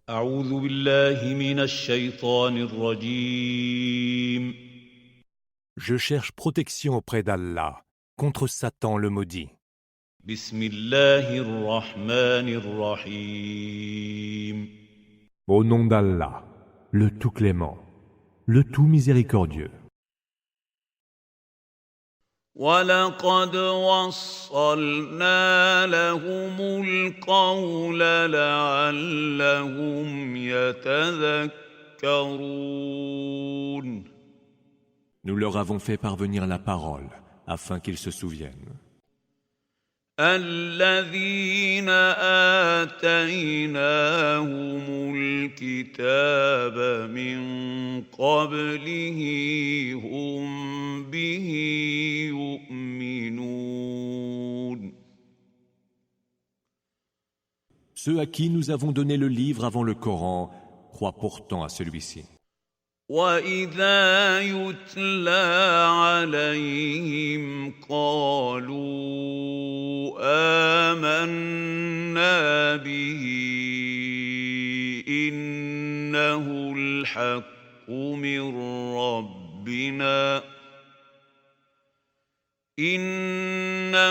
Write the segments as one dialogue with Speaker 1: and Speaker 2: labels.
Speaker 1: أعوذ بالله من الشيطان الرجيم.
Speaker 2: Je cherche protection auprès d'Allah contre Satan le maudit.
Speaker 1: بسم الله الرحمن الرحيم.
Speaker 2: Au nom d'Allah, le tout clément, le tout miséricordieux.
Speaker 1: ولقد وصلنا لهم القول لعلهم يتذكرون.
Speaker 2: Nous leur avons fait parvenir la parole afin qu'ils se souviennent.
Speaker 1: الذين آتيناهم الكتاب من قبله هم به يؤمنون.
Speaker 2: Ceux à qui nous avons donné le livre avant le Coran croient pourtant à celui-ci.
Speaker 1: وَإِذَا يُتْلَى عَلَيْهِمْ قَالُوا آمَنَّا بِهِ إِنَّهُ الْحَقُّ من رَّبِّنَا إِنَّا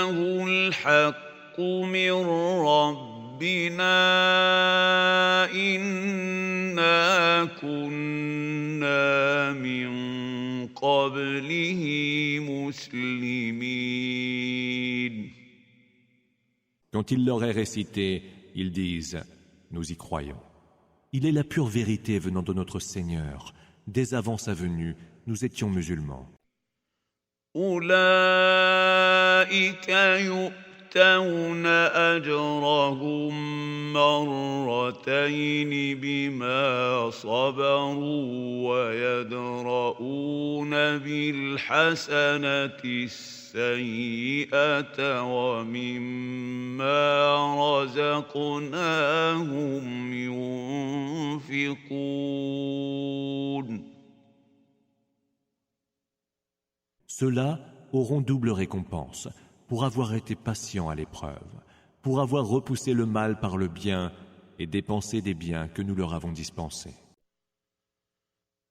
Speaker 1: كُنَّا من قبله مسلمين.
Speaker 2: Quand il leur est récité, ils disent « Nous y croyons. Il est la pure vérité venant de notre Seigneur. Dès avant sa venue, nous étions musulmans. »
Speaker 1: أولئك يؤتون أجرهم مرتين بما صبروا ويدرؤون بالحسنة السيئة ومما رزقناهم ينفقون.
Speaker 2: Ceux-là auront double récompense pour avoir été patients à l'épreuve, pour avoir repoussé le mal par le bien et dépensé des biens que nous leur avons dispensés.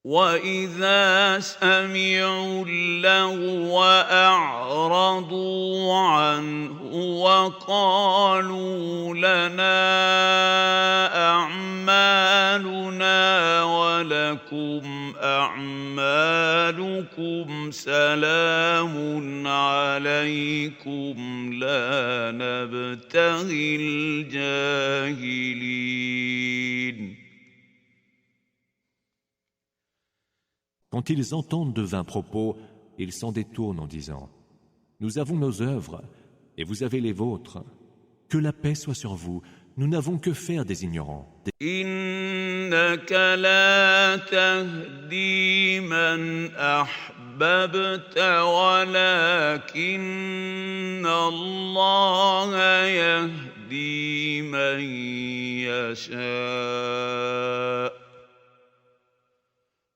Speaker 1: وَإِذَا سَمِعُوا اللَّغْوَ أَعْرَضُوا عَنْهُ وَقَالُوا لَنَا أَعْمَالُنَا وَلَكُمْ أَعْمَالُكُمْ سَلَامٌ عَلَيْكُمْ لَا نَبْتَغِي الْجَاهِلِينَ.
Speaker 2: Quand ils entendent de vains propos, ils s'en détournent en disant « Nous avons nos œuvres, et vous avez les vôtres. Que la paix soit sur vous, nous n'avons que faire des ignorants. »
Speaker 1: إِنَّكَ لَا تَهْدِي مَنْ أَحْبَبْتَ وَلَكِنَّ اللَّهَ يَهْدِي مَن يَشَاءُ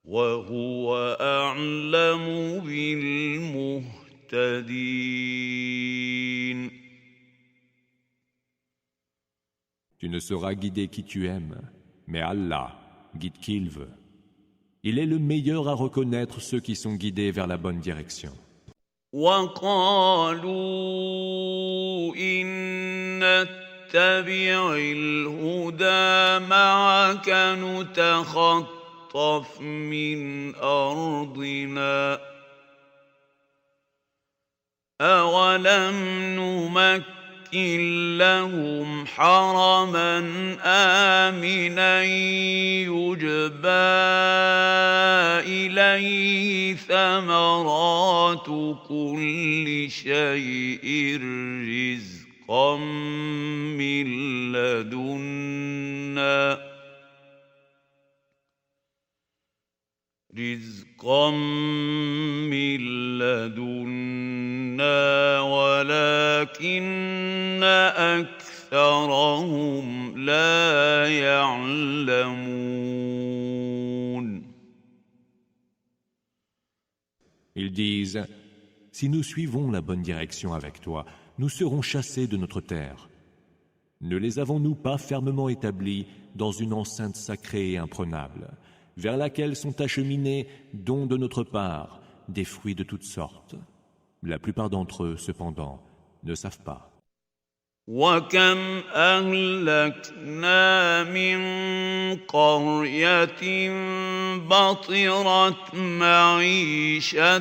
Speaker 1: وَهُوَ أَعْلَمُ بِالْمُهْتَدِينَ.
Speaker 2: Tu ne sauras guider qui tu aimes, mais Allah guide qui il veut. Il est le meilleur à reconnaître ceux qui sont guidés vers la bonne direction.
Speaker 1: وَقَالُوا إِن نَّتَّبِعِ الْهُدَىٰ مَعَكَ نُتَخَطَّفْ من أرضنا أولم نمكن لهم حرما آمنا يجبى إليه ثمرات كل شيء رزقا من لدنا ولكن أكثرهم لا يعلمون.
Speaker 2: Ils disent « Si nous suivons la bonne direction avec toi, nous serons chassés de notre terre. Ne les avons-nous pas fermement établis dans une enceinte sacrée et imprenable, vers laquelle sont acheminés, dons de notre part, des fruits de toutes sortes? La plupart d'entre eux, cependant, ne savent pas.
Speaker 1: وكم أهلكنا من قرية بطرت معيشتها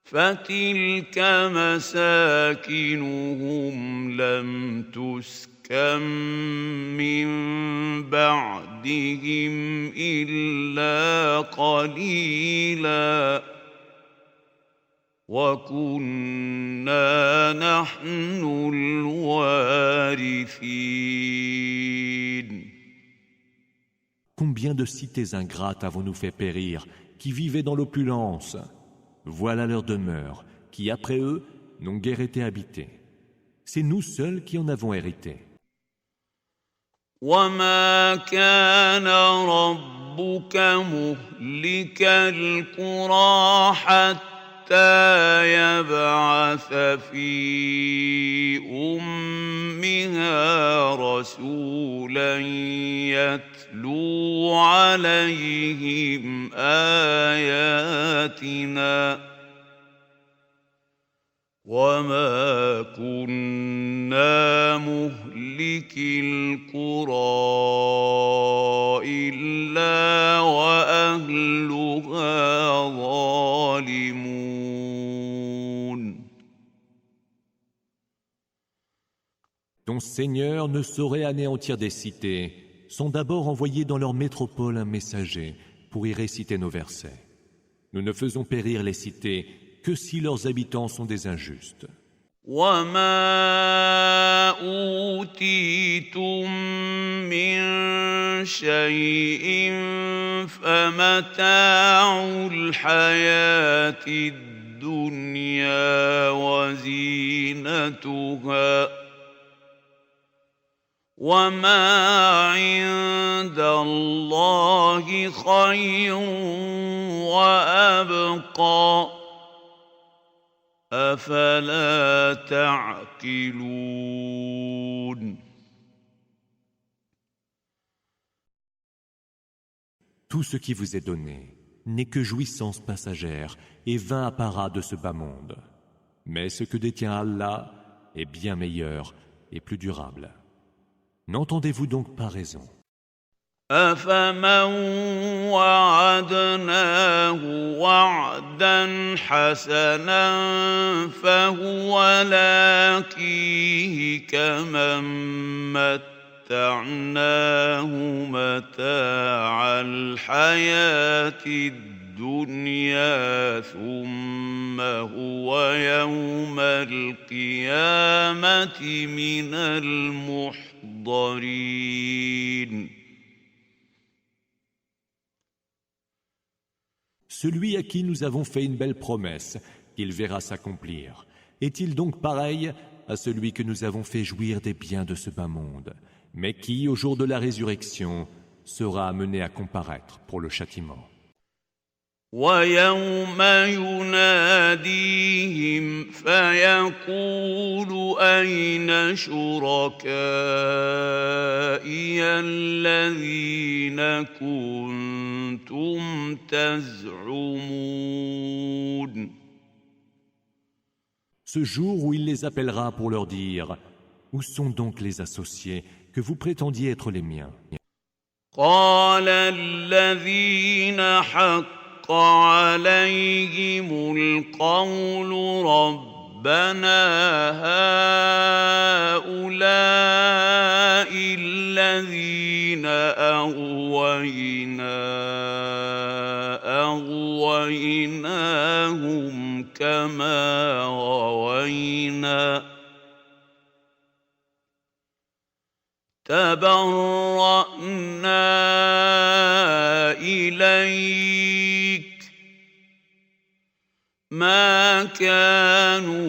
Speaker 1: فتلك مساكنهم لم تسكن من بعدهم إلا قليلاً وَكُنَّا نَحْنُ الْوَارِثِينَ.
Speaker 2: Combien de cités ingrates avons-nous fait périr, qui vivaient dans l'opulence? Voilà leur demeure, qui après eux n'ont guère été habitées. C'est nous seuls qui en avons hérité.
Speaker 1: وَمَا كَانَ رَبُّكَ مُهْلِكَ الْقُرَىٰ حَتَّىٰ يبعث في أمها رسولا يتلو عليهم آياتنا وما كنا مهلكي القرى إلا وأهلها ظالمون.
Speaker 2: Ton Seigneur ne saurait anéantir des cités, sans d'abord envoyer dans leur métropole un messager pour y réciter nos versets. Nous ne faisons périr les cités que si leurs habitants sont des injustes.
Speaker 1: وَمَا أُوتِيتُم مِّن شَيْءٍ فَمَتَاعُ الْحَيَاةِ الدُّنْيَا وَزِينَتُهَا وَمَا عِندَ اللَّهِ خَيْرٌ وَأَبْقَىٰ أَفَلَا تَعْقِلُونَ.
Speaker 2: Tout ce qui vous est donné n'est que jouissance passagère et vain apparat de ce bas monde. Mais ce que détient Allah est bien meilleur et plus durable. N'entendez-vous donc pas raison?
Speaker 1: أَفَمَن وَعَدْنَاهُ وَعْدًا حَسَنًا فَهُوَ لَاقِيهِ كَمَن مَّتَّعْنَاهُ مَتَاعَ الْحَيَاةِ الدُّنْيَا ثُمَّ هُوَ يَوْمَ الْقِيَامَةِ مِنَ الْمُحْضَرِينَ.
Speaker 2: Celui à qui nous avons fait une belle promesse, qu'il verra s'accomplir, est-il donc pareil à celui que nous avons fait jouir des biens de ce bas monde, mais qui, au jour de la résurrection, sera amené à comparaître pour le châtiment?
Speaker 1: وَيَوْمَ يُنَادِيهِمْ فَيَقُولُ أَيْنَ شُرَكَائِيَ الَّذِينَ كُنتُمْ تَزْعُمُونَ.
Speaker 2: Ce jour où il les appellera pour leur dire: où sont donc les associés que vous prétendiez être les miens?
Speaker 1: قَالَ الَّذِينَ حَقَّ عليهم القول ربنا هؤلاء الذين أغويناهم كما غوينا تبرأنا إليك ما كانوا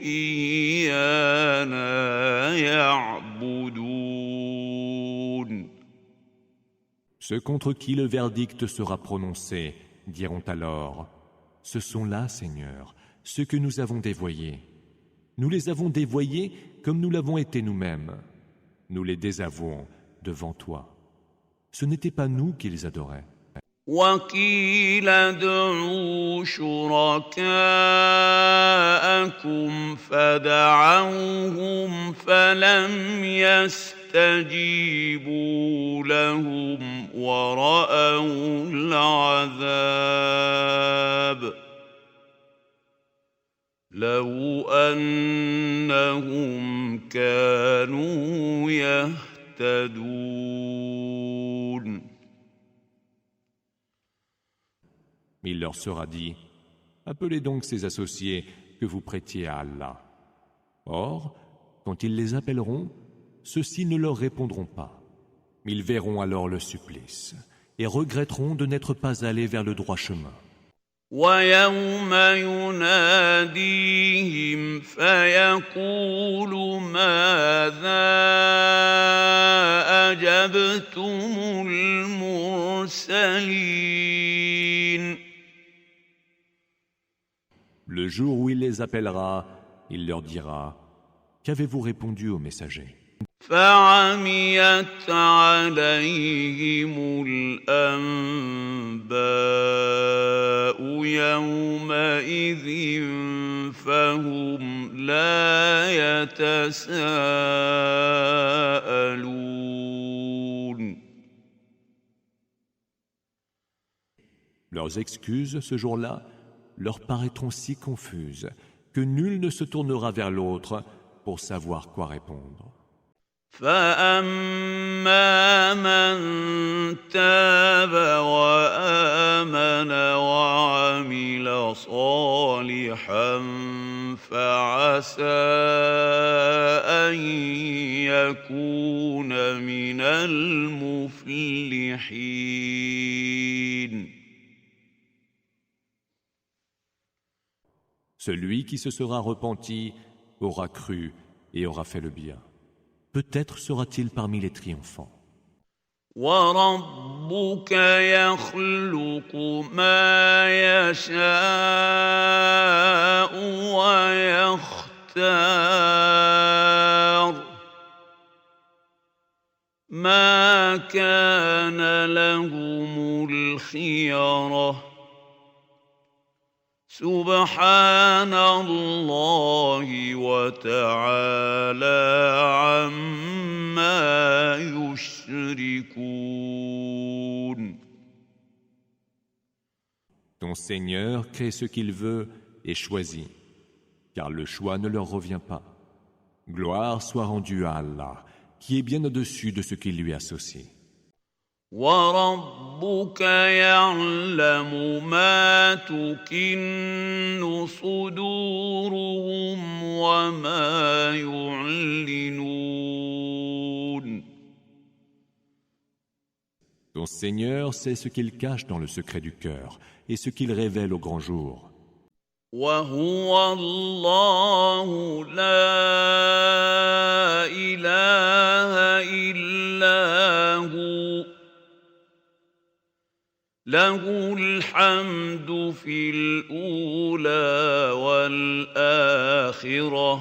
Speaker 1: إيانا يعبدون.
Speaker 2: Ceux contre qui le verdict sera prononcé diront alors: ce sont là, Seigneur, ceux que nous avons dévoyés. Nous les avons dévoyés comme nous l'avons été nous-mêmes. Nous les désavouons devant toi. Ce n'était pas nous qui les adoraient.
Speaker 1: وقيل ادعوا شركاءكم فدعوهم فلم يستجيبوا لهم ورأوا العذاب لو أنهم كانوا يهتدون.
Speaker 2: Il leur sera dit, appelez donc ces associés que vous prêtiez à Allah. Or, quand ils les appelleront, ceux-ci ne leur répondront pas. Ils verront alors le supplice et regretteront de n'être pas allés vers le droit chemin.
Speaker 1: ويوم يناديهم فيقول ماذا أجبتم المرسلين.
Speaker 2: Le jour où il les appellera, il leur dira, qu'avez-vous répondu aux messagers?
Speaker 1: فعميت عليهم الأنباء يومئذ فهم لا يتساءلون.
Speaker 2: Leurs excuses, ce jour-là, leur paraîtront si confuses que nul ne se tournera vers l'autre pour savoir quoi répondre.
Speaker 1: فأما من تاب وآمن وعمل صالحا فعسى أن يكون من المفلحين.
Speaker 2: Celui qui se sera repenti aura cru et aura fait le bien. Peut-être sera-t-il parmi les triomphants.
Speaker 1: وَرَبُّكَ يَخْلُقُ مَا يَشَاءُ وَيَخْتَارُ مَا كَانَ لَهُمُ الْخِيَرَةُ سبحان الله وتعالى عما يشركون.
Speaker 2: Ton Seigneur crée ce qu'il veut et choisit, car le choix ne leur revient pas. Gloire soit rendue à Allah, qui est bien au-dessus de ce qu'il lui associe.
Speaker 1: وَرَبُّكَ يَعْلَمُ مَا تُكِنُّ صُدُورُهُمْ وَمَا يُعْلِنُونَ.
Speaker 2: Ton Seigneur sait ce qu'il cache dans le secret du cœur et ce qu'il révèle au grand jour.
Speaker 1: وَهُوَ اللَّهُ لَا إِلَٰهَ إِلَّا هُوَ له الحمد في الأولى والآخرة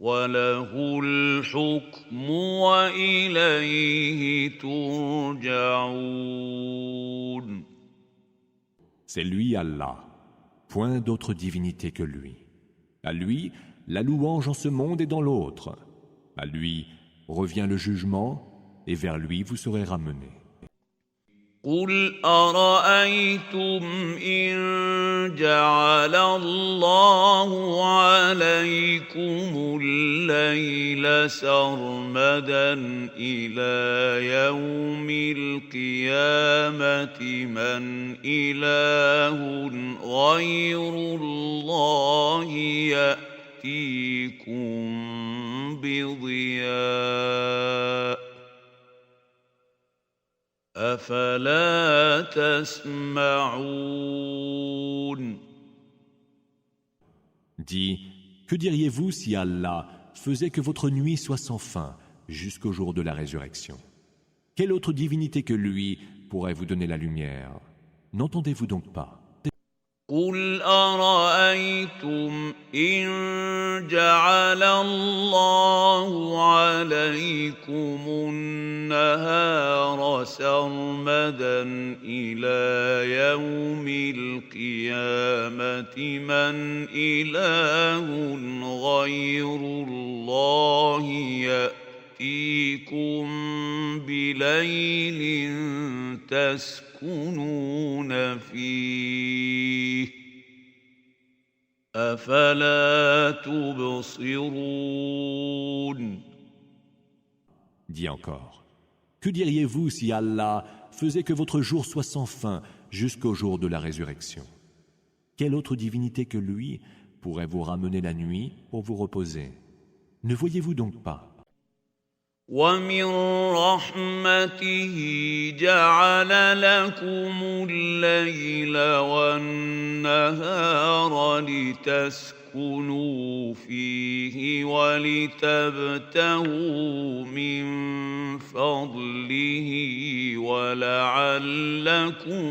Speaker 1: وله الحكم وإليه ترجعون.
Speaker 2: C'est lui Allah, point d'autre divinité que lui. À lui, la louange en ce monde et dans l'autre. À lui revient le jugement et vers lui vous serez ramenés.
Speaker 1: قل أرأيتم إن جعل الله عليكم الليل سرمدا إلى يوم القيامة من إله غير الله يأتيكم بضياء أفلا تسمعون.
Speaker 2: Dis, que diriez-vous si Allah faisait que votre nuit soit sans fin jusqu'au jour de la résurrection? Quelle autre divinité que lui pourrait vous donner la lumière? N'entendez-vous donc pas?
Speaker 1: قل أرأيتم إن جعل الله عليكم النهار سرمدا إلى يوم القيامة من إله غير الله يأتيكم بليل تسكنون فيه أفلا تبصرون.
Speaker 2: Dis encore, que diriez-vous si Allah faisait que votre jour soit sans fin jusqu'au jour de la résurrection? Quelle autre divinité que lui pourrait vous ramener la nuit pour vous reposer? Ne voyez-vous donc pas?
Speaker 1: ومن رحمته جعل لكم الليل والنهار لتسكنوا فيه ولتبتغوا من فضله ولعلكم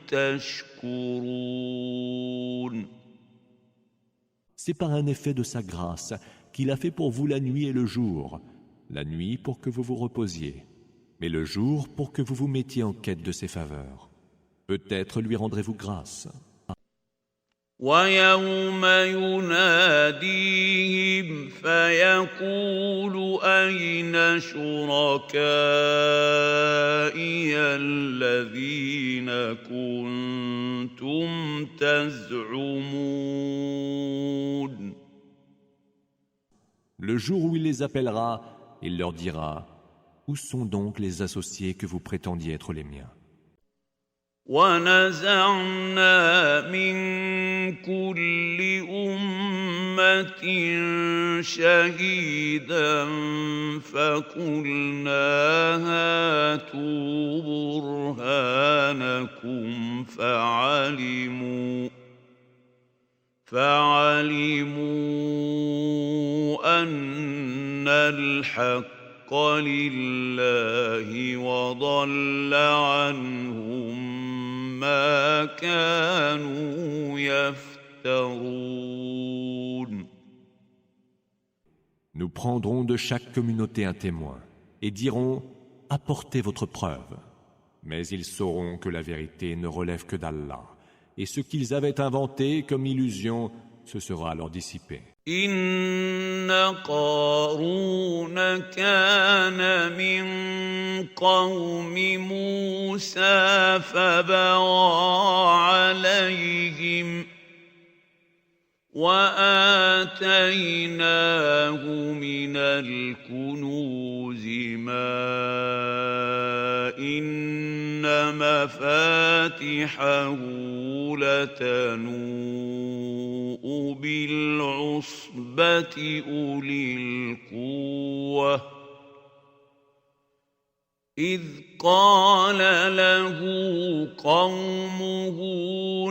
Speaker 1: تشكرون.
Speaker 2: C'est par un effet de sa grâce qu'il a fait pour vous la nuit et le jour. La nuit pour que vous vous reposiez, mais le jour pour que vous vous mettiez en quête de ses faveurs. Peut-être lui rendrez-vous grâce.
Speaker 1: وَيَوْمَ يُنَادِيهِمْ فَيَقُولُ أَيْنَ شُرَكَائِيَ الَّذِينَ كُنتُمْ تَزْعُمُونَ.
Speaker 2: Le jour où il les appellera, il leur dira: où sont donc les associés que vous prétendiez être les miens?
Speaker 1: وَنَزَعْنَا مِن كُلِّ أُمَّةٍ شَهِيدًا فَقُلْنَا هَاتُوا بُرْهَانَكُمْ فَعَلِمُوا أَنَّ الْحَقَّ لِلَّهِ وَضَلَّ عَنْهُم ما كانوا يفترون.
Speaker 2: Nous prendrons de chaque communauté un témoin et dirons: apportez votre preuve. Mais ils sauront que la vérité ne relève que d'Allah, et ce qu'ils avaient inventé comme illusion se sera alors dissipé.
Speaker 1: إن قارون كان من قوم موسى فبغى عليهم وآتيناه من الكنوز ما إن مفاتحه لتنوء بالعصبة أولي القوة إذ قال له قومه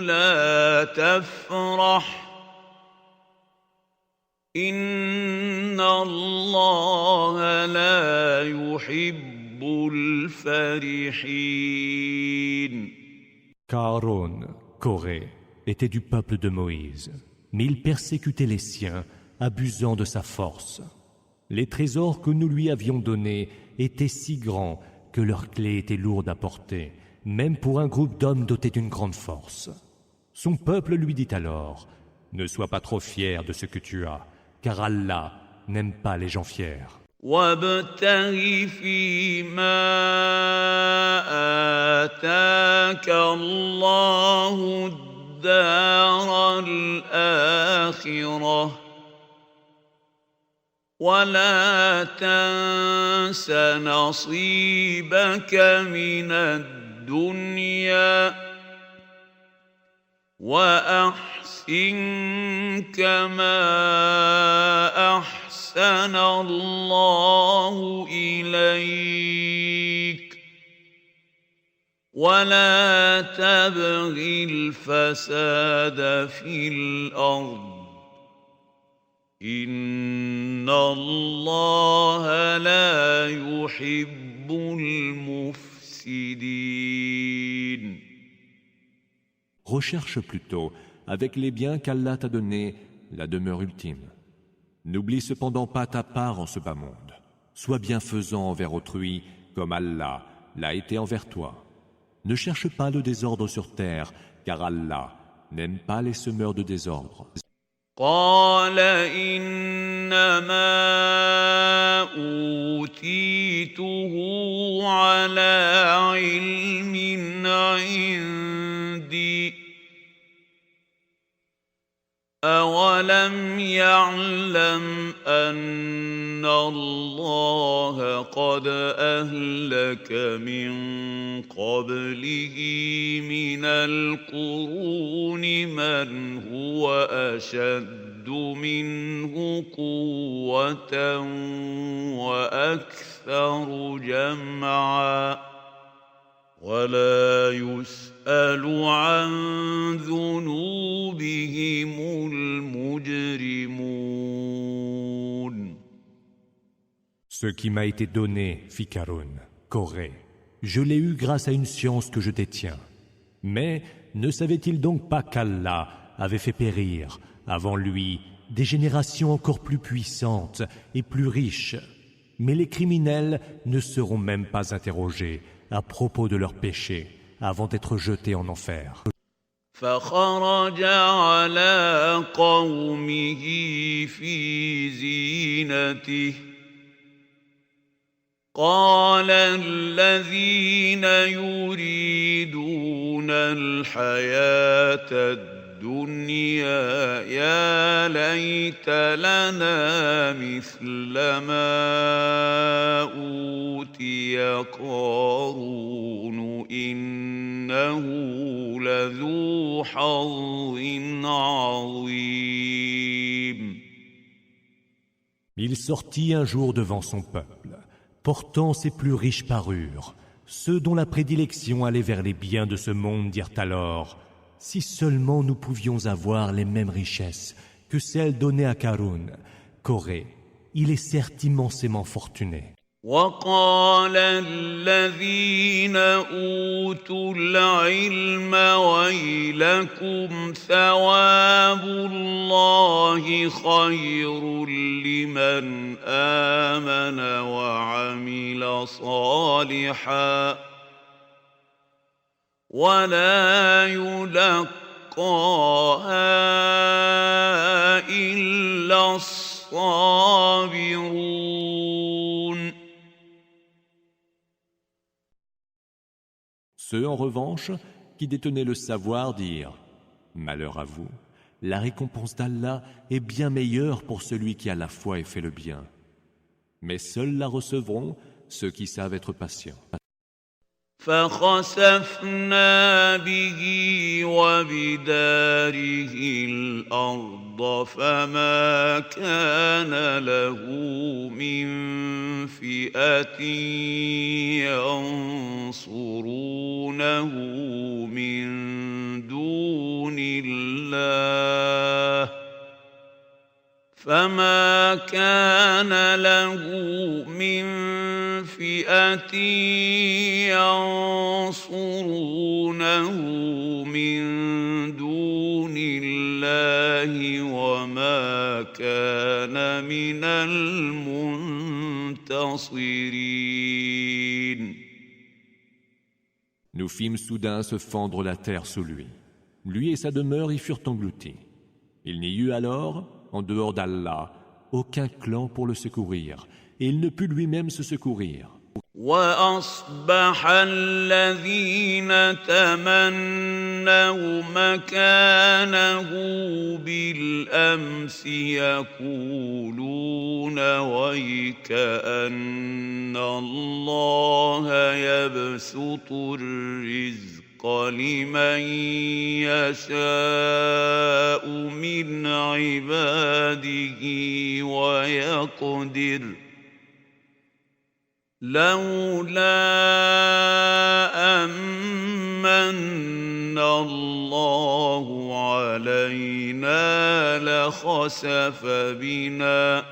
Speaker 1: لا تفرح إن الله لا يحب الفرحين.
Speaker 3: Aaron, Corée, était du peuple de Moïse, mais il persécutait les siens, abusant de sa force. Les trésors que nous lui avions donnés étaient si grands que leurs clés étaient lourdes à porter, même pour un groupe d'hommes dotés d'une grande force. Son peuple lui dit alors: ne sois pas trop fier de ce que tu as, car Allah n'aime pas les gens fiers.
Speaker 1: وابتغ فيما آتاك الله الدار الآخرة ولا تنس نصيبك من الدنيا وأحسن كما أحسن الله إليك ولا تبغ الفساد في الأرض إن الله لا يحب المفسدين.
Speaker 2: Recherche plutôt, avec les biens qu'Allah t'a donnés, la demeure ultime. N'oublie cependant pas ta part en ce bas monde. Sois bienfaisant envers autrui, comme Allah l'a été envers toi. Ne cherche pas le désordre sur terre, car Allah n'aime pas les semeurs de désordre.
Speaker 1: قال إنما أوتيته على علم عندي أولم يعلم أن الله قد أهلك من قبله من القرون من هو أشد منه قوة وأكثر جمعا ولا يسأل عن ذنوبهم المجرمون.
Speaker 3: Ce qui m'a été donné, fit Karun, Corée, je l'ai eu grâce à une science que je détiens. Mais ne savait-il donc pas qu'Allah avait fait périr, avant lui, des générations encore plus puissantes et plus riches? Mais les criminels ne seront même pas interrogés à propos de leurs péchés avant d'être jetés en enfer.
Speaker 1: فخرج على قومه في زينته قال الذين يريدون الحياة الدنيا يا ليت لنا مثل ما أوتي قارون إنه لذو حظ عظيم.
Speaker 3: Il sortit un jour devant son peuple, portant ses plus riches parures. Ceux dont la prédilection allait vers les biens de ce monde dirent alors: si seulement nous pouvions avoir les mêmes richesses que celles données à Karun, Corée, il est certes immensément fortuné.
Speaker 1: وقال الذين أوتوا العلم ويلكم ثواب الله خير لمن آمن وعمل صالحا ولا يلقاها إلا الصابرون.
Speaker 2: Ceux, en revanche, qui détenaient le savoir dirent: malheur à vous, la récompense d'Allah est bien meilleure pour celui qui a la foi et fait le bien. Mais seuls la recevront ceux qui savent être patients.
Speaker 1: فخسفنا به وبداره الأرض فما كان له من فئة ينصرونه من دون الله فما كان له من فئة ينصرونه من دون الله وما كان من المنتصرين.
Speaker 2: Nous fîmes soudain se fendre la terre sous lui. Lui et sa demeure y furent engloutis. Il n'y eut alors, en dehors d'Allah, aucun clan pour le secourir, et il ne put lui-même se secourir.
Speaker 1: وأصبح الذين تمنوا مكانه بالأمس يقولون ويكأن الله يبسط الرزق لمن يشاء من عباده ويقدر لولا أمن الله علينا لخسف بنا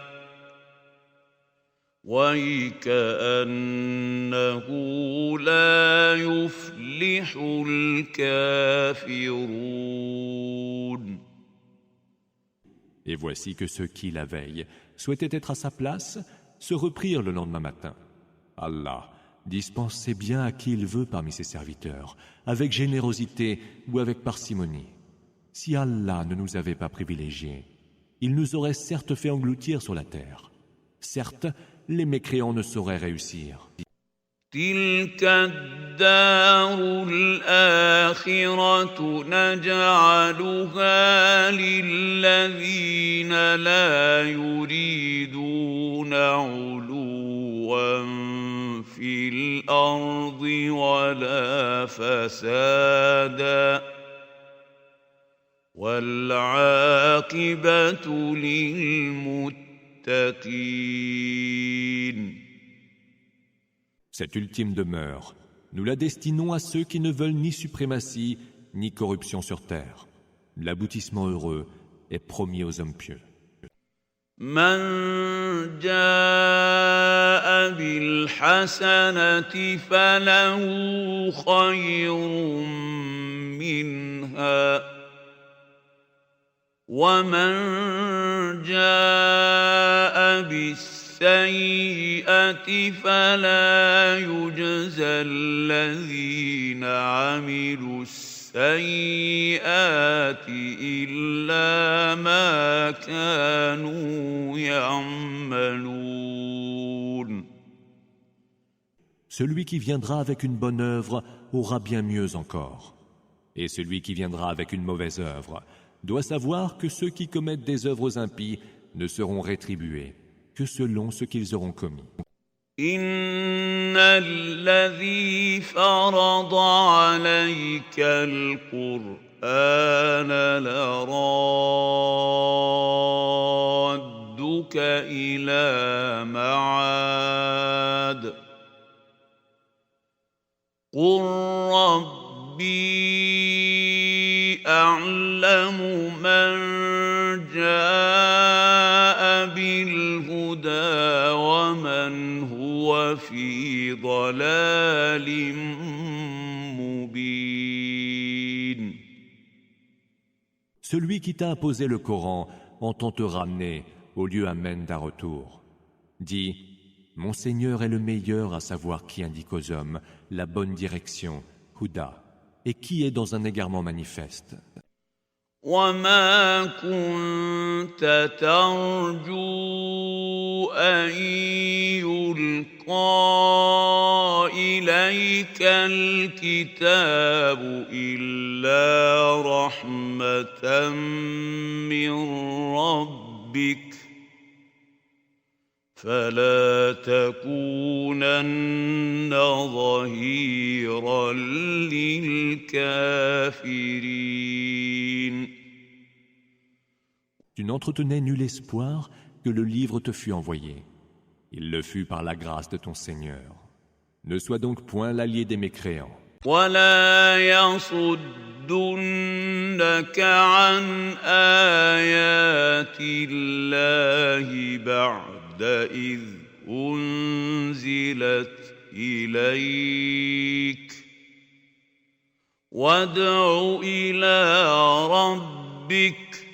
Speaker 1: وَيْكَأَنَّهُ لَا يُفْلِحُ الْكَافِرُونَ.
Speaker 2: Et voici que ceux qui, la veille, souhaitaient être à sa place, se reprirent le lendemain matin. Allah dispense ses biens à qui il veut parmi ses serviteurs, avec générosité ou avec parcimonie. Si Allah ne nous avait pas privilégiés, il nous aurait certes fait engloutir sur la terre. Certes, les mécréants ne sauraient réussir.
Speaker 1: تِلْكَ الدَّارُ الْآخِرَةُ نَجْعَلُهَا لِلَّذِينَ لَا يُرِيدُونَ عُلُوًّا فِي الْأَرْضِ وَلَا فَسَادًا وَالْعَاقِبَةُ لِلْمُتَّقِينَ.
Speaker 2: Cette ultime demeure, nous la destinons à ceux qui ne veulent ni suprématie, ni corruption sur terre. L'aboutissement heureux est promis aux hommes pieux.
Speaker 1: من جاء بالحسنة فله خير منها ومن جاء بالسيئة فلا يجزى الذين عملوا السيئات إلا ما كانوا يعملون.
Speaker 2: Celui qui viendra avec une bonne œuvre aura bien mieux encore. Et celui qui viendra avec une mauvaise œuvre doit savoir que ceux qui commettent des œuvres impies ne seront rétribués que selon ce qu'ils auront commis.
Speaker 1: إن الذي فرض عليك القرآن لرادك إلى معاد قل ربي أعلم من جاء بالهدى ومن هو في ضلال مبين.
Speaker 2: Celui qui t'a imposé le Coran entend te ramener au lieu amène d'un retour. Dis, mon Seigneur est le meilleur à savoir qui indique aux hommes la bonne direction, Huda, et qui est dans un égarement manifeste.
Speaker 1: وما كنت ترجو أن يلقى إليك الكتاب إلا رحمة من ربك فلا تكونن ظهيرا للكافرين.
Speaker 2: Tu n'entretenais nul espoir que le livre te fût envoyé. Il le fut par la grâce de ton Seigneur. Ne sois donc point l'allié des mécréants.
Speaker 1: ولا يصدنك عن آيات الله بعد إذ أنزلت إليك وادع إلى ربك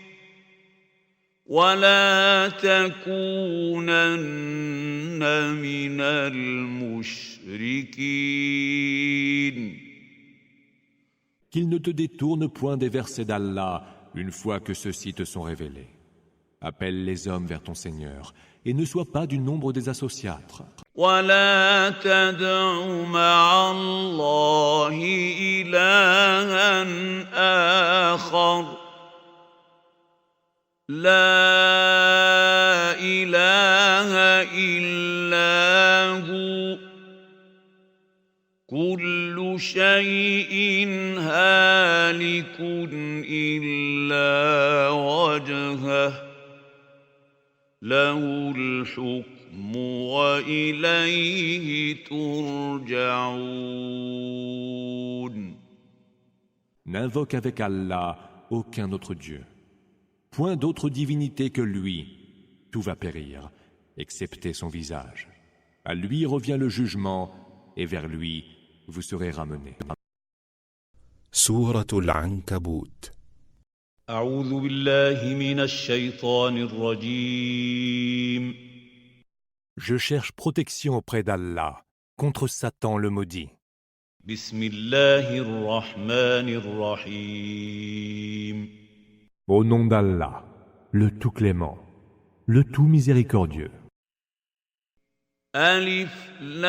Speaker 1: ولا تكونن من المشركين.
Speaker 2: Qu'il ne te détourne point des versets d'Allah une fois que ceux-ci te sont révélés. Appelle les hommes vers ton Seigneur et ne sois pas du nombre des associatres.
Speaker 1: ولا تدع مع الله إلها آخر لا إله إلا هو كل شيء هالك إلا وجهه له الحكم وإليه ترجعون.
Speaker 2: N'invoque avec Allah aucun autre Dieu. Point d'autre divinité que lui. Tout va périr, excepté son visage. À lui revient le jugement, et vers lui vous serez ramenés.
Speaker 4: سورة العنكبوت.
Speaker 1: أعوذ بالله من الشيطان الرجيم.
Speaker 3: Je cherche protection auprès d'Allah contre Satan le maudit.
Speaker 1: بسم الله الرحمن الرحيم.
Speaker 3: Au nom d'Allah, le tout clément, le tout miséricordieux.
Speaker 1: ألف لام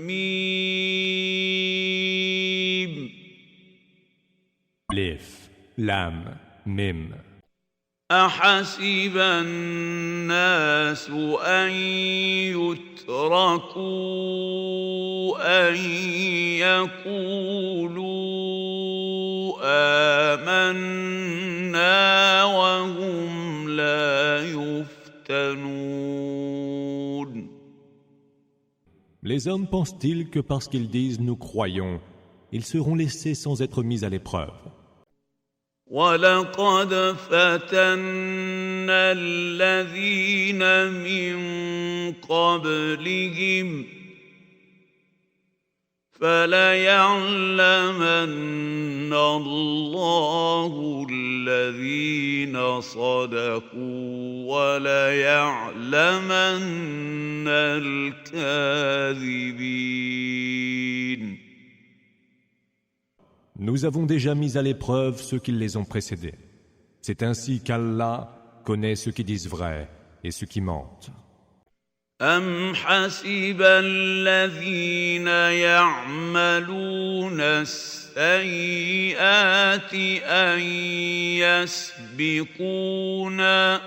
Speaker 1: ميم.
Speaker 3: Lif, Lam, Mim.
Speaker 1: أحسب الناس أن يتركوا أن يقولوا آمنا وهم لا يفتنون.
Speaker 2: Les hommes pensent-ils que parce qu'ils disent « nous croyons », ils seront laissés sans être mis à l'épreuve?
Speaker 1: وَلَقَدْ فَتَنَّا الَّذِينَ مِن قَبْلِهِمْ فَلَيَعْلَمَنَّ اللَّهُ الَّذِينَ صَدَقُوا وَلَيَعْلَمَنَّ الْكَاذِبِينَ.
Speaker 2: Nous avons déjà mis à l'épreuve ceux qui les ont précédés. C'est ainsi qu'Allah connaît ceux qui disent vrai et ceux qui mentent.
Speaker 1: أَمْ حَسِبَ الَّذِينَ يَعْمَلُونَ السَّيِّئَاتِ أَن يَسْبِقُونَا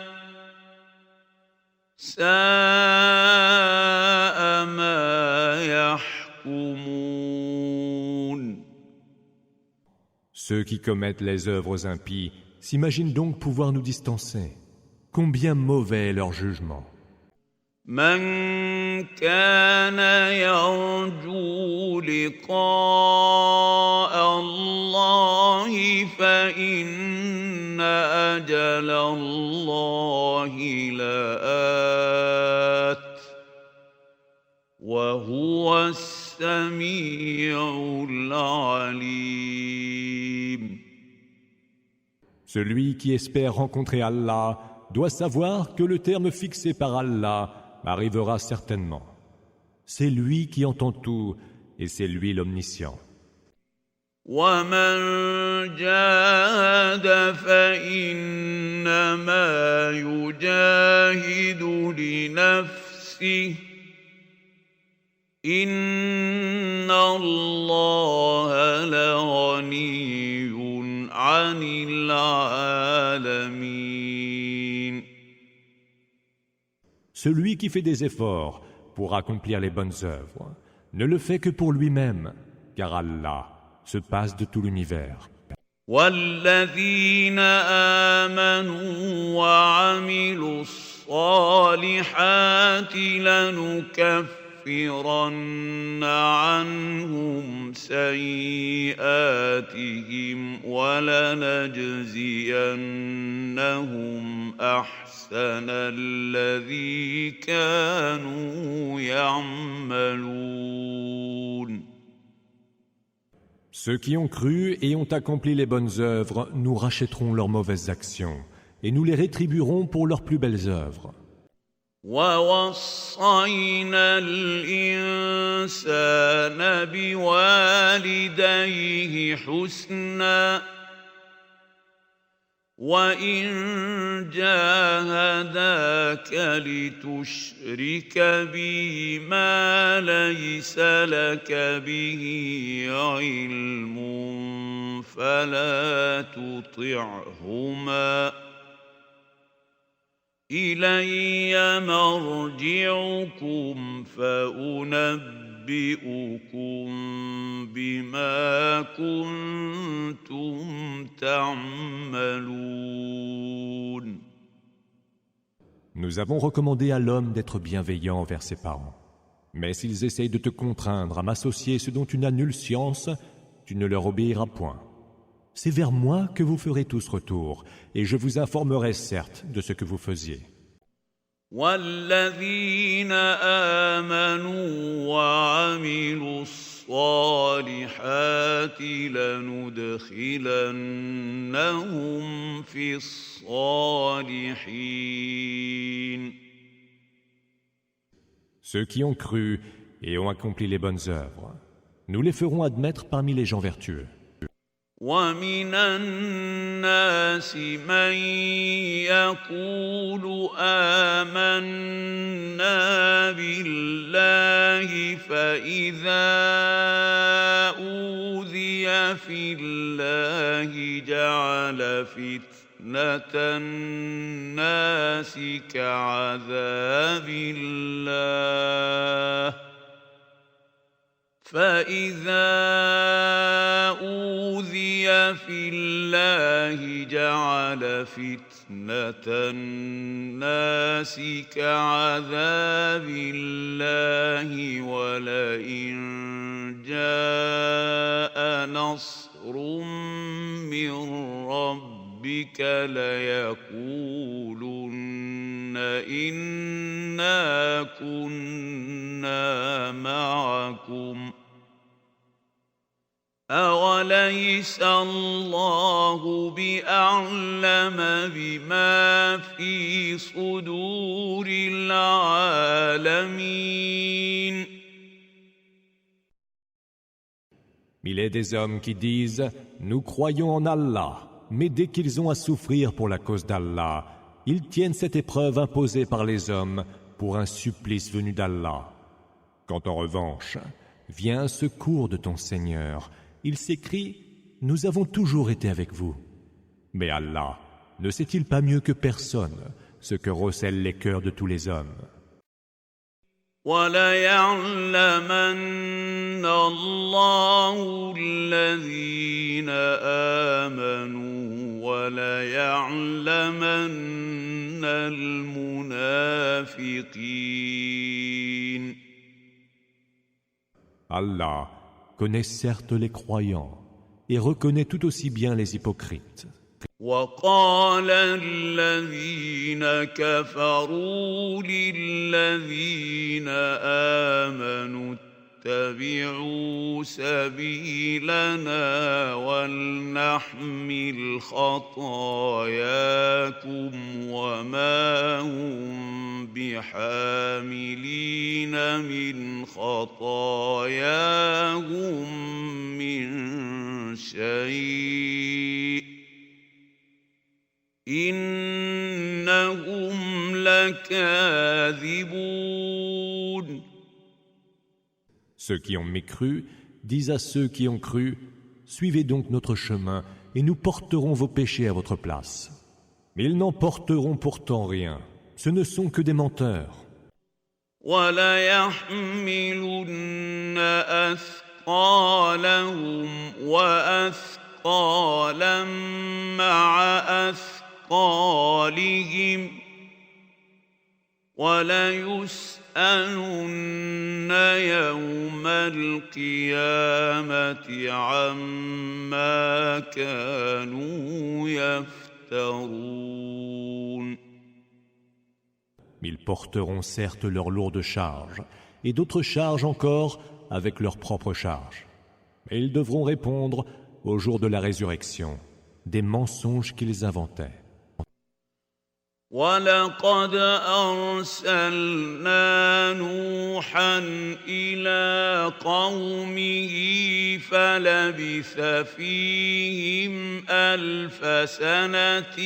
Speaker 1: سَاءَ مَا يَحْكُمُونَ.
Speaker 2: Ceux qui commettent les œuvres impies s'imaginent donc pouvoir nous distancer. Combien mauvais est leur jugement!
Speaker 1: من كان يرجو لقاء الله فإن أجل الله لآت وهو السميع العليم.
Speaker 2: Celui qui espère rencontrer Allah doit savoir que le terme fixé par Allah arrivera certainement. C'est lui qui entend tout et c'est lui l'omniscient.
Speaker 1: وَمَن جَاهَدَ فَإِنَّمَا يُجَاهِدُ لِنَفْسِهِ إِنَّ اللَّهَ لَغَنِيٌّ عَنِ الْعَالَمِينَ.
Speaker 2: Celui qui fait des efforts pour accomplir les bonnes œuvres ne le fait que pour lui-même, car Allah se passe de tout l'univers.
Speaker 1: وَالَّذِينَ آمَنُوا وَعَمِلُوا الصَّالِحَاتِ لَنُكَفِّرَنَّ عَنْهُمْ سَيِّئَاتِهِمْ وَلَنَجْزِيَنَّهُمْ أَحْسَنَ الَّذِي كَانُوا يَعْمَلُونَ.
Speaker 2: Ceux qui ont cru et ont accompli les bonnes œuvres, nous rachèterons leurs mauvaises actions et nous les rétribuerons pour leurs plus belles œuvres.
Speaker 1: وَوَصَّيْنَا الْإِنسَانَ بِوَالِدَيْهِ حُسْنًا وَإِن جَاهَدَاكَ لِتُشْرِكَ بِي مَا لَيْسَ لَكَ بِهِ عِلْمٌ فَلَا تُطِعْهُمَا إِلَيَّ مَرْجِعُكُمْ فَأُنَبِّئُكُم بِمَا كُنتُمْ تَعْمَلُونَ.
Speaker 2: Nous avons recommandé à l'homme d'être bienveillant envers ses parents. Mais s'ils essayent de te contraindre à m'associer ce dont tu n'as nulle science, tu ne leur obéiras point. C'est vers moi que vous ferez tous retour, et je vous informerai certes de ce que vous faisiez.
Speaker 1: والذين آمنوا وعملوا الصالحات لندخلنهم في الصالحين.
Speaker 2: Ceux qui ont cru et ont accompli les bonnes œuvres, nous les ferons admettre parmi les gens vertueux.
Speaker 1: ومن الناس من يقول آمنا بالله فإذا أوذي في الله جعل فتنة الناس كعذاب الله فإذا أوذي في الله جعل فتنة الناس كعذاب الله ولئن جاء نصر من ربك ليقولن إنا كنا معكم أوليس الله بأعلم بما في صدور العالمين.
Speaker 2: Il est des hommes qui disent « Nous croyons en Allah », mais dès qu'ils ont à souffrir pour la cause d'Allah, ils tiennent cette épreuve imposée par les hommes pour un supplice venu d'Allah. Quand en revanche vient un secours de ton Seigneur, il s'écrie « Nous avons toujours été avec vous ». Mais Allah ne sait-il pas mieux que personne ce que recèlent les cœurs de tous les hommes?
Speaker 1: وَلَيَعْلَمَنَّ اللَّهُ الَّذِينَ آمَنُوا وَلَيَعْلَمَنَّ الْمُنَافِقِينَ.
Speaker 2: Allah connaît certes les croyants et reconnaît tout aussi bien les hypocrites.
Speaker 1: وقال الذين كفروا للذين آمنوا اتبعوا سبيلنا ولنحمل خطاياكم وما هم بحاملين من خطاياهم من شيء إنهم لكاذبون.
Speaker 2: Ceux qui ont mécru disent à ceux qui ont cru « Suivez donc notre chemin et nous porterons vos péchés à votre place. » Mais ils n'en porteront pourtant rien. Ce ne sont que des menteurs.
Speaker 1: وَلَيَحْمِلُنَّ أَثْقَالَهُمْ وَأَثْقَالًا مَعَ أَثْقَالِهِمْ وَلَيُسْأَلُنَّ يَوْمَ الْقِيَامَةِ عَمَّا كَانُوا يَفْتَرُونَ.
Speaker 2: Ils porteront certes leurs lourdes charges, et d'autres charges encore avec leurs propres charges. Et ils devront répondre, au jour de la résurrection, des mensonges qu'ils inventaient.
Speaker 1: وَلَقَدْ أَرْسَلْنَا نُوحًا إِلَىٰ قَوْمِهِ فَلَبِثَ فِيهِمْ 1000 سَنَةٍ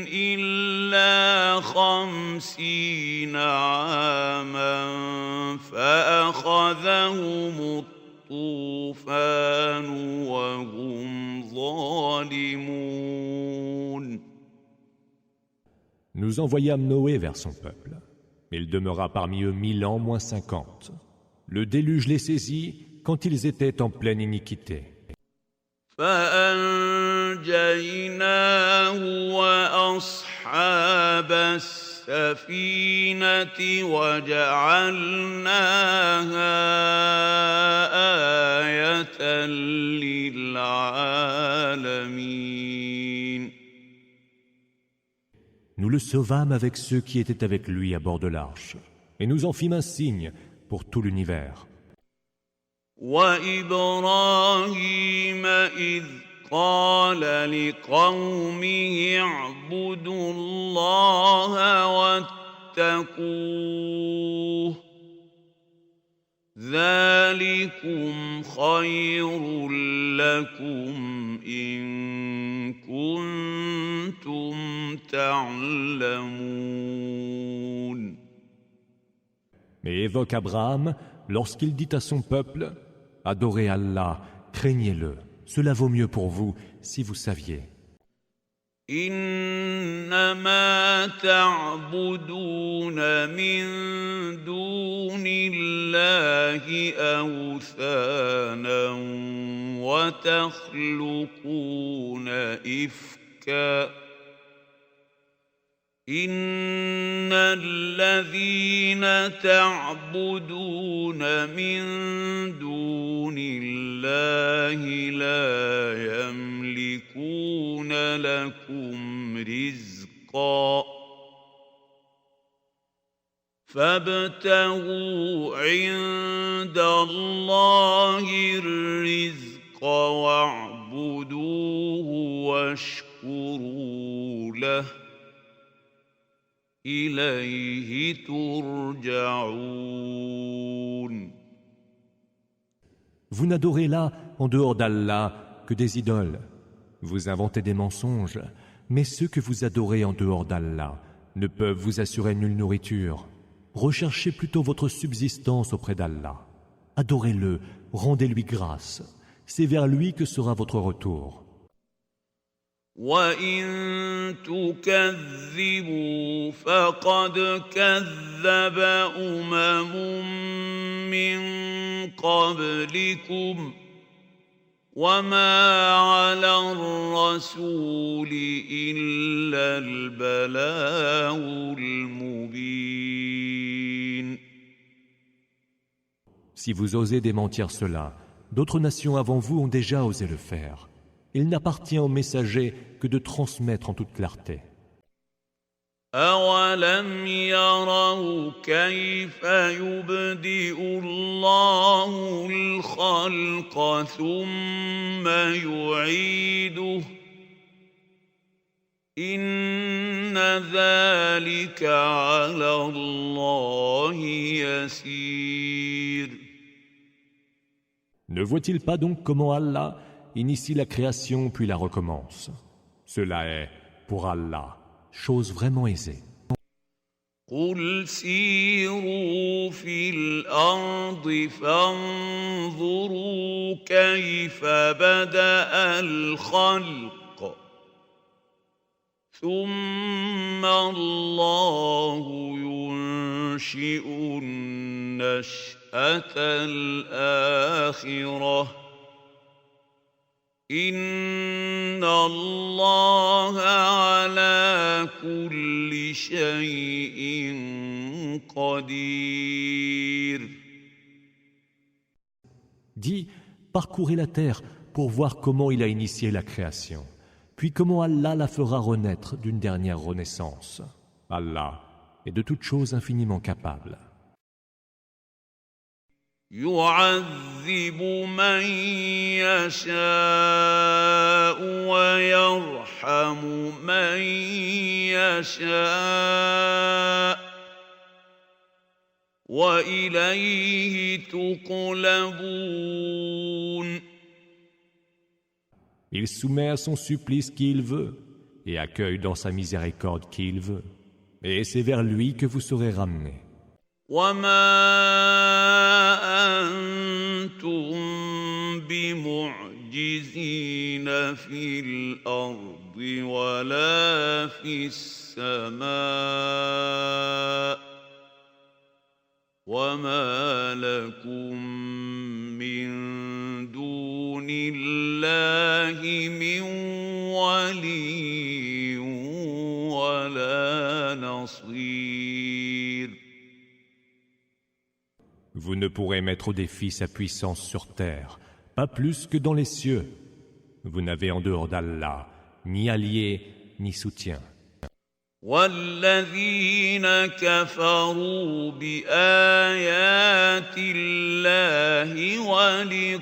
Speaker 1: إِلَّا 50 عَامًا فَأَخَذَهُمُ الطُّوفَانُ وَهُمْ ظَالِمُونَ.
Speaker 2: Nous envoyâmes Noé vers son peuple. Il demeura parmi eux 1000 ans moins 50. Le déluge les saisit quand ils étaient en pleine iniquité.
Speaker 1: فَأَنجَيْنَاهُ وَأَصْحَابَ السَّفِينَةِ وَجَعَلْنَاهَا آيَةً لِلْعَالَمِينَ.
Speaker 2: Nous
Speaker 3: Nous le sauvâmes avec ceux qui étaient avec lui à bord de l'arche, et nous en fîmes un signe pour tout l'univers.
Speaker 1: وإبراهيم إذ قال لقومه اعبدوا الله واتقوه ذلكم خير لكم إن كنتم تعلمون.
Speaker 3: Mais évoque Abraham lorsqu'il dit à son peuple « Adorez Allah, craignez-le, cela vaut mieux pour vous si vous saviez. »
Speaker 1: إنما تعبدون من دون الله أوثانا وتخلقون إفكا إن الذين تعبدون من دون الله لا يملكون لكم رزقا فابتغوا عند الله الرزق واعبدوه واشكروا له إليه ترجعون.
Speaker 3: Vous n'adorez là, en dehors d'Allah, que des idoles. Vous inventez des mensonges, mais ceux que vous adorez en dehors d'Allah ne peuvent vous assurer nulle nourriture. Recherchez plutôt votre subsistance auprès d'Allah. Adorez-le, rendez-lui grâce. C'est vers lui que sera votre retour.
Speaker 1: وَإِن تُكَذِّبُوا فَقَدْ كَذَّبَ مِن قَبْلِكُمْ وَمَا عَلَى الرَّسُولِ إِلَّا الْبَلَاغُ الْمُبِينُ.
Speaker 3: Si vous osez démentir cela, d'autres nations avant vous ont déjà osé le faire. Il n'appartient aux messagers que de transmettre en toute clarté.
Speaker 1: أَوَلَمْ يَرَوْا كَيْفَ يُبْدِئُ اللَّهُ الْخَلْقَ ثُمَّ يُعِيدُهُ إِنَّ ذَلِكَ عَلَى اللَّهِ يَسِيرٌ.
Speaker 3: Ne voit-il pas donc comment Allah initie la création puis la recommence? Cela est, pour Allah, chose vraiment aisée.
Speaker 1: قُلْ سِيرُوا فِي الْأَرْضِ فَانظُرُوا كَيْفَ بَدَأَ الْخَلْقَ ثُمَّ اللَّهُ يُنشِئُ النَّشْأَةَ الْآخِرَةَ إِنَّ اللَّهَ عَلَى كُلِّ شَيْءٍ قَدِيرٌ.
Speaker 3: Dis, parcourez la terre pour voir comment il a initié la création, puis comment Allah la fera renaître d'une dernière renaissance. Allah est de toutes choses infiniment capable.
Speaker 1: يُعَذِّبُ مَن يَشَاءُ وَيَرْحَمُ مَن يَشَاءُ وَإِلَيْهِ تُقْلَبُونَ.
Speaker 3: Il soumet à son supplice qui il veut et accueille dans sa miséricorde qui il veut. Et c'est vers lui que vous serez ramenés.
Speaker 1: وَمَا أَنتُم بِمُعْجِزِينَ فِي الْأَرْضِ وَلَا فِي السَّمَاءِ وَمَا لَكُم مِّن دُونِ اللَّهِ مِن وَلِيٍّ وَلَا نَصِيرٍ.
Speaker 3: Vous ne pourrez mettre au défi sa puissance sur terre, pas plus que dans les cieux. Vous n'avez en dehors d'Allah ni allié ni soutien.
Speaker 1: والذين كفروا بآيات الله ولقائه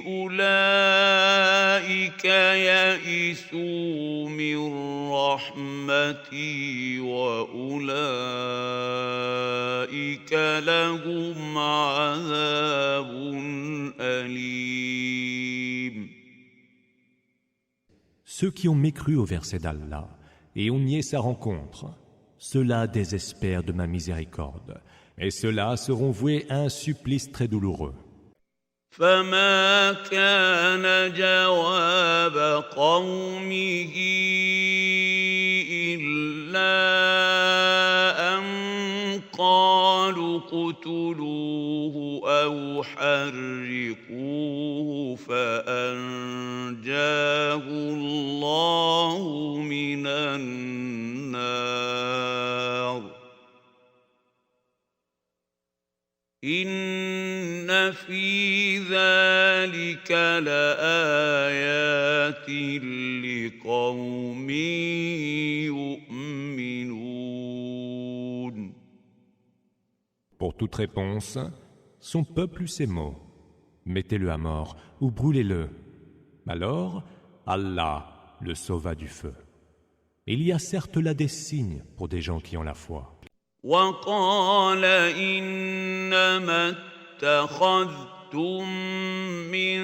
Speaker 1: أولئك يئسوا من رحمتي وأولئك لهم عذاب أليم.
Speaker 3: Ceux qui ont mécru au verset d'Allah et ont nié sa rencontre, ceux-là désespèrent de ma miséricorde, et ceux-là seront voués à un supplice très douloureux.
Speaker 1: فما كان جواب قومه إلا أن قالوا اقتلوه أو حرقوه فأنجاه الله من النار إن في ذلك لآيات لقوم يؤمنون.
Speaker 3: Pour toute réponse, son peuple eut ces mots. Mettez-le à mort ou brûlez-le. Alors, Allah le sauva du feu. Il y a certes là des signes pour des gens qui ont la foi.
Speaker 1: وقال إنما اتخذتم من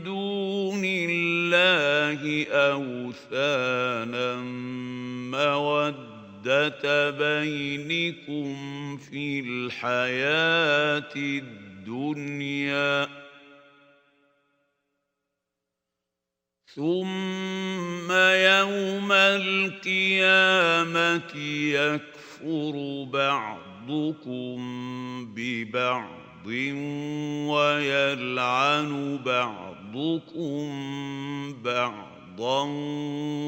Speaker 1: دون الله أوثانا مودة بينكم في الحياة الدنيا ثم يوم القيامة يكفر بعضكم ببعض ويلعن بعضكم بعضا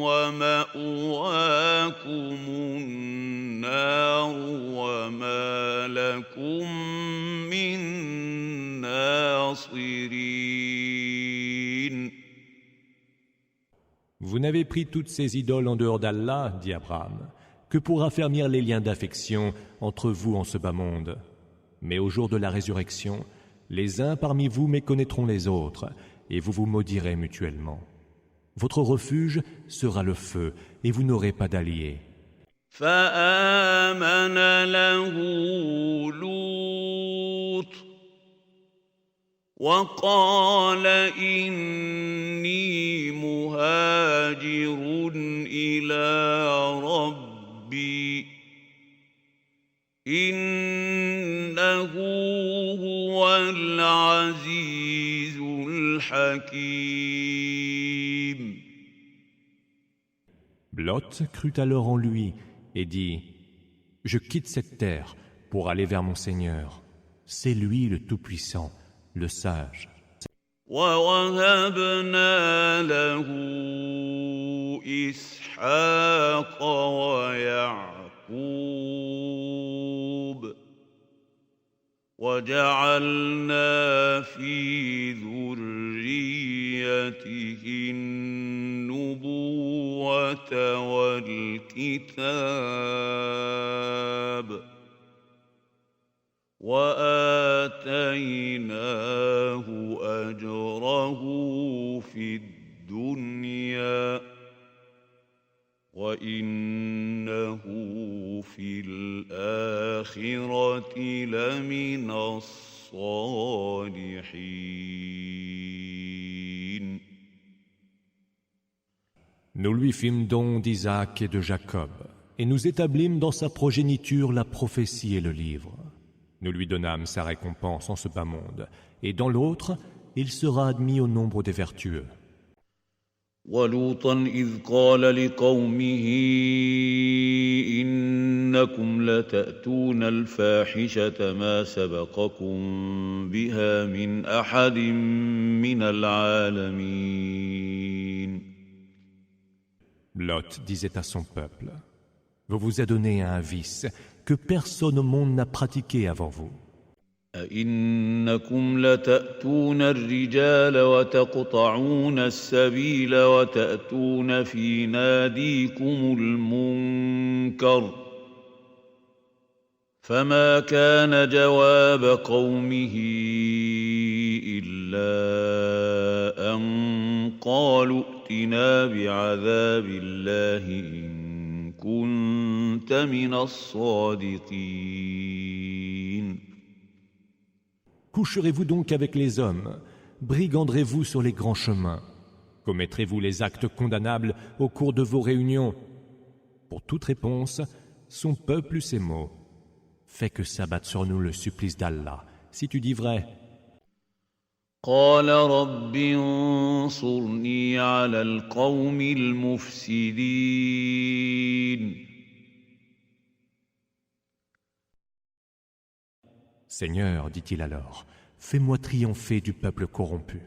Speaker 1: ومأواكم النار وما لكم من ناصرين.
Speaker 3: Vous n'avez pris toutes ces idoles en dehors d'Allah, dit Abraham, que pour affermir les liens d'affection entre vous en ce bas monde. Mais au jour de la résurrection, les uns parmi vous méconnaîtront les autres, et vous vous maudirez mutuellement. Votre refuge sera le feu, et vous n'aurez pas d'alliés.
Speaker 1: فآمن له لوط وقال إني مهاجر إلى ربي إنه هو العزيز الحكيم.
Speaker 3: Lot crut alors en lui et dit « Je quitte cette terre pour aller vers mon Seigneur. C'est lui le Tout-Puissant, le Sage. »
Speaker 1: ووهبنا له إسحاق ويعقوب وجعلنا في ذريته النبوة والكتاب وآتيناه أجره في الدنيا وإنه في الآخرة لمن الصالحين.
Speaker 3: Nous lui fîmes don d'Isaac et de Jacob, et nous établîmes dans sa progéniture la prophétie et le livre. Nous lui donnâmes sa récompense en ce bas monde, et dans l'autre, il sera admis au nombre des vertueux.
Speaker 1: ولوطا إذ قال لقومه إنكم لتأتون الفاحشة ما سبقكم بها من أحد من العالمين.
Speaker 3: Lot disait à son peuple, « Vous vous adonnez à un vice que personne au monde n'a pratiqué avant vous. »
Speaker 1: أئنكم لتأتون الرجال وتقطعون السبيل وتأتون في ناديكم المنكر فما كان جواب قومه إلا أن قالوا ائتنا بعذاب الله إن كنت من الصادقين.
Speaker 3: Coucherez-vous donc avec les hommes? Briganderez-vous sur les grands chemins? Commettrez-vous les actes condamnables au cours de vos réunions? Pour toute réponse, son peuple eut ces mots. Fais que s'abatte sur nous le supplice d'Allah, si tu dis vrai.
Speaker 1: قال رب انصرني على القوم المفسدين.
Speaker 3: Seigneur, dit-il alors, fais-moi triompher du peuple corrompu.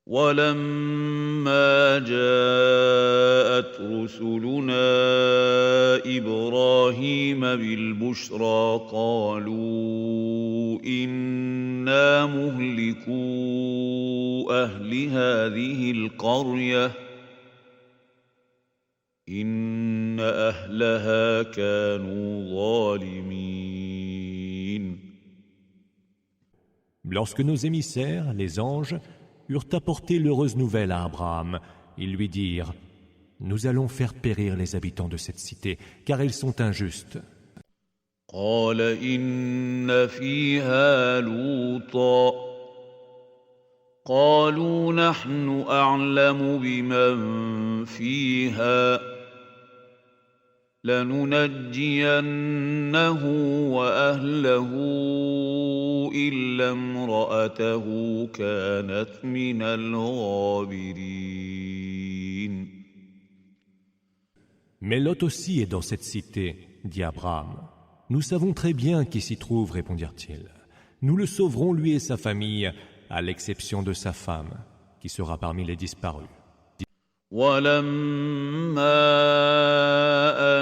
Speaker 1: ولما جاءت رسلنا إبراهيم بالبشرى قالوا إنا مهلكو أهل هذه القرية إن أهلها كانوا ظالمين.
Speaker 3: Lorsque nos émissaires, les anges, eurent apporté l'heureuse nouvelle à Abraham, ils lui dirent « Nous allons faire périr les habitants de cette cité, car ils sont injustes. »
Speaker 1: قال إن فيها لوطا قالوا نحن أعلم بمن فيها لننجينه وأهله إلا امرأته كانت من الغابرين.
Speaker 3: Mais Lot aussi est dans cette cité, dit Abraham. Nous savons très bien qui s'y trouve, répondirent-ils. Nous le sauverons, lui et sa famille, à l'exception de sa femme, qui sera parmi les disparus.
Speaker 1: ولما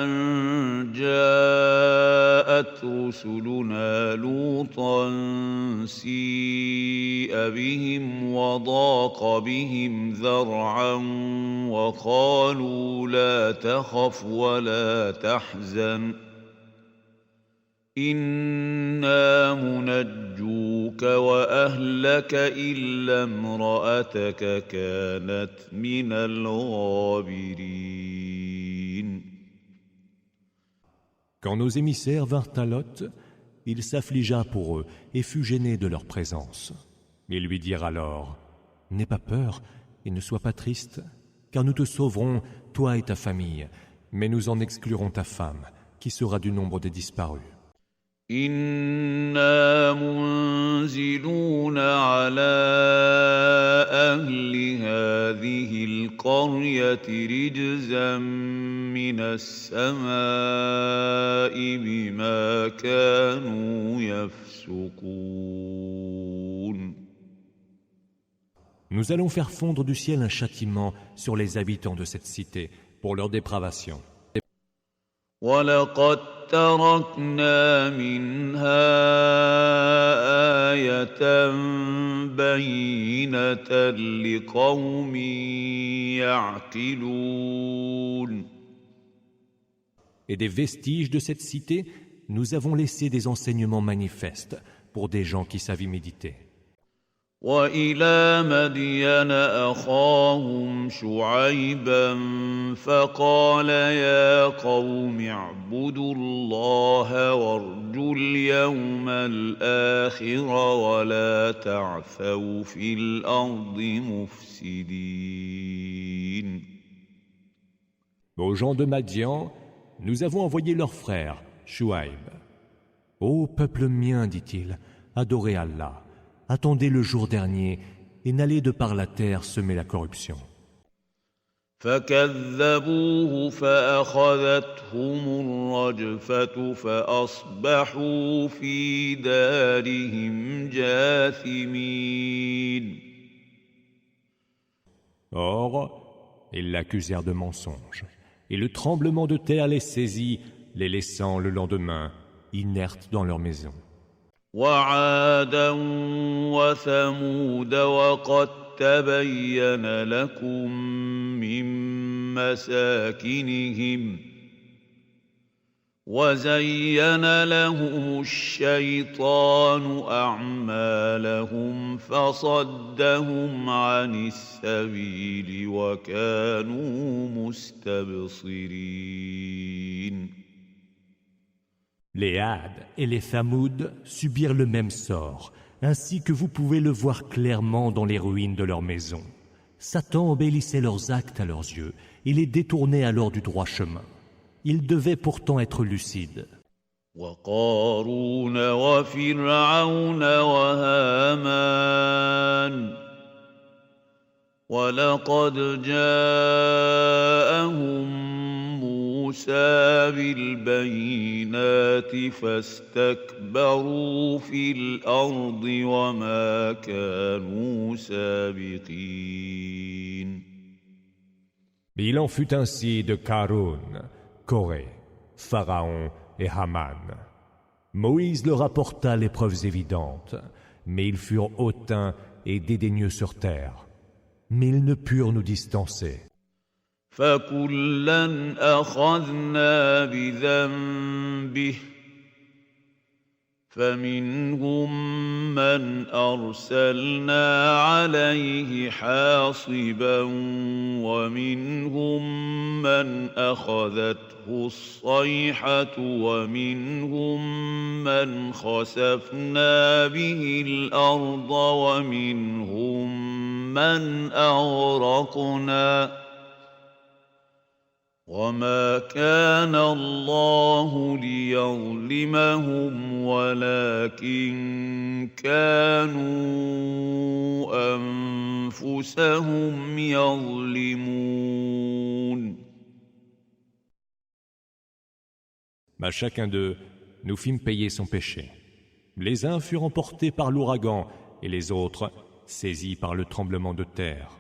Speaker 1: أن جاءت رسلنا لوطا سيء بهم وضاق بهم ذرعا وقالوا لا تخف ولا تحزن إنا منجوك وأهلك إلا امرأتك كانت من الغابرين.
Speaker 3: Quand nos émissaires vinrent à Lot, il s'affligea pour eux et fut gêné de leur présence. Ils lui dirent alors « N'aie pas peur et ne sois pas triste, car nous te sauverons, toi et ta famille, mais nous en exclurons ta femme, qui sera du nombre des disparus. »
Speaker 1: إنا منزلون على أهل هذه القرية رجزا من السماء بما كانوا يفسقون.
Speaker 3: Nous allons faire fondre du ciel un châtiment sur les habitants de cette cité pour leur dépravation.
Speaker 1: وَلَقَدْ تَرَكْنَا مِنْهَا آيَةً بَيِّنَةً لِقَوْمٍ يَعْقِلُونَ.
Speaker 3: Et des vestiges de cette cité, nous avons laissé des enseignements manifestes pour des gens qui savent y méditer.
Speaker 1: وإلى مدين أخاهم شعيبا فقال يا قوم اعبدوا الله وارجوا اليوم الآخر ولا تعثوا في الأرض مفسدين.
Speaker 3: Aux gens de Madian, nous avons envoyé leur frère, Shuaïb. Ô peuple mien, dit-il, adorez Allah. Attendez le jour dernier et n'allez de par la terre semer la corruption.
Speaker 1: فكذبوه فأخذتهم الرجفة فأصبحوا في دارهم جاثمين.
Speaker 3: Or, ils l'accusèrent de mensonge, et le tremblement de terre les saisit, les laissant le lendemain inertes dans leur maison.
Speaker 1: وعادا وثمود وقد تبين لكم من مساكنهم وزين لهم الشيطان أعمالهم فصدهم عن السبيل وكانوا مستبصرين.
Speaker 3: Les Hades et les Thamoud subirent le même sort, ainsi que vous pouvez le voir clairement dans les ruines de leurs maisons. Satan embellissait leurs actes à leurs yeux et les détournait alors du droit chemin. Ils devaient pourtant être lucides.
Speaker 1: وقارون وفرعون وهامان ولقد جاءهم موسى بالبينات فاستكبروا في الأرض وما كانوا سابقين.
Speaker 3: Il en fut ainsi de Karun, Corée, Pharaon et Haman. Moïse leur apporta les preuves évidentes, mais ils furent hautains et dédaigneux sur terre. Mais ils ne purent nous distancer.
Speaker 1: فكلا أخذنا بذنبه فمنهم من أرسلنا عليه حاصبا ومنهم من أخذته الصيحة ومنهم من خسفنا به الأرض ومنهم من أغرقنا وما كان الله ليظلمهم ولكن كانوا أنفسهم يظلمون.
Speaker 3: À chacun d'eux, nous fîmes payer son péché. Les uns furent emportés par l'ouragan et les autres saisis par le tremblement de terre.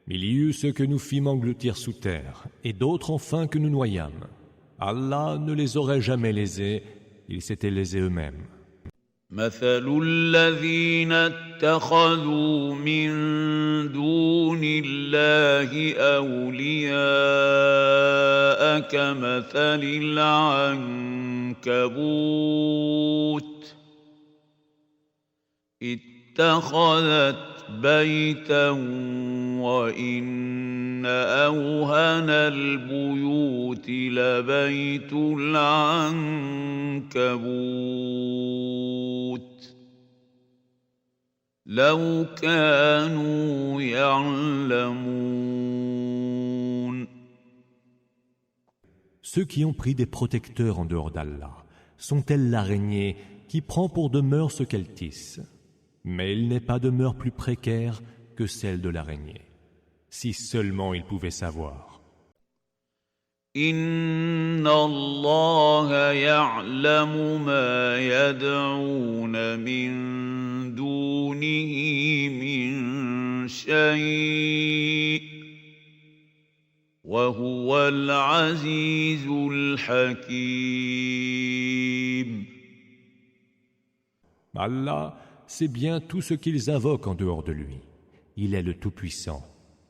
Speaker 3: Il y eut ceux que nous fîmes engloutir sous terre, et d'autres enfin que nous noyâmes. Allah ne les aurait jamais lésés, ils s'étaient lésés eux-mêmes.
Speaker 1: مثل الذين اتخذوا من دون الله أولياء كمثل العنكبوت اتخذت بيتا وإن أوهن البيوت لبيت العنكبوت لو كانوا يعلمون.
Speaker 3: Ceux qui ont pris des protecteurs en dehors d'Allah sont-elles l'araignée qui prend pour demeure ce qu'elle tisse? Mais il n'est pas demeure plus précaire que celle de l'araignée. Si seulement ils pouvaient savoir.
Speaker 1: إن الله يعلم ما يدعون من دونه من شيء وهو العزيز الحكيم.
Speaker 3: Allah sait bien tout ce qu'ils invoquent en dehors de lui. Il est le Tout-Puissant,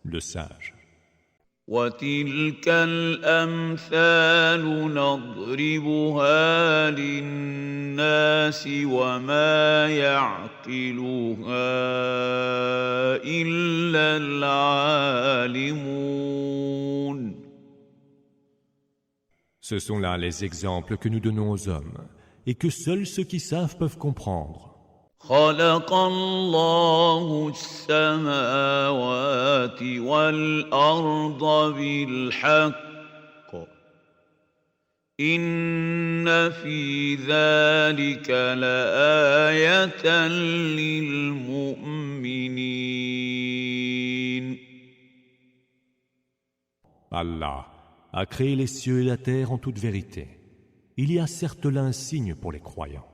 Speaker 3: le Sage.
Speaker 1: وتلك الأمثال نضربها للناس وما يعقلها إلا العالمون.
Speaker 3: Ce sont là les exemples que nous donnons aux hommes et que seuls ceux qui savent peuvent comprendre.
Speaker 1: خلق الله السماوات والأرض بالحق إن في ذلك لآية للمؤمنين.
Speaker 3: Allah a créé les cieux et la terre en toute vérité. Il y a certes là un signe pour les croyants.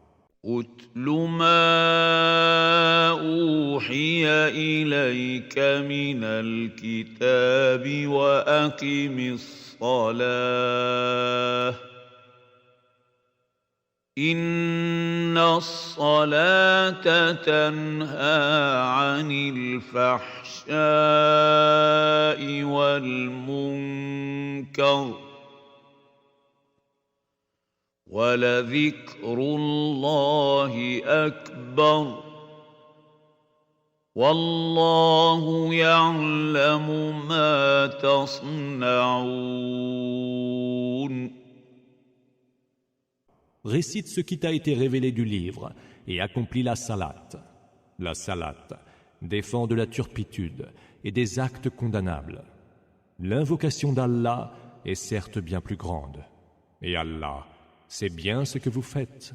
Speaker 1: أتل ما أوحي إليك من الكتاب وأقم الصلاة إن إن الصلاة تنهى عن الفحشاء والمنكر ولذكر الله أكبر والله يعلم ما تصنعون.
Speaker 3: Récite ce qui t'a été révélé du livre et accomplis la salat. La salat défend de la turpitude et des actes condamnables. L'invocation d'Allah est certes bien plus grande. Et Allah sait bien ce que vous faites.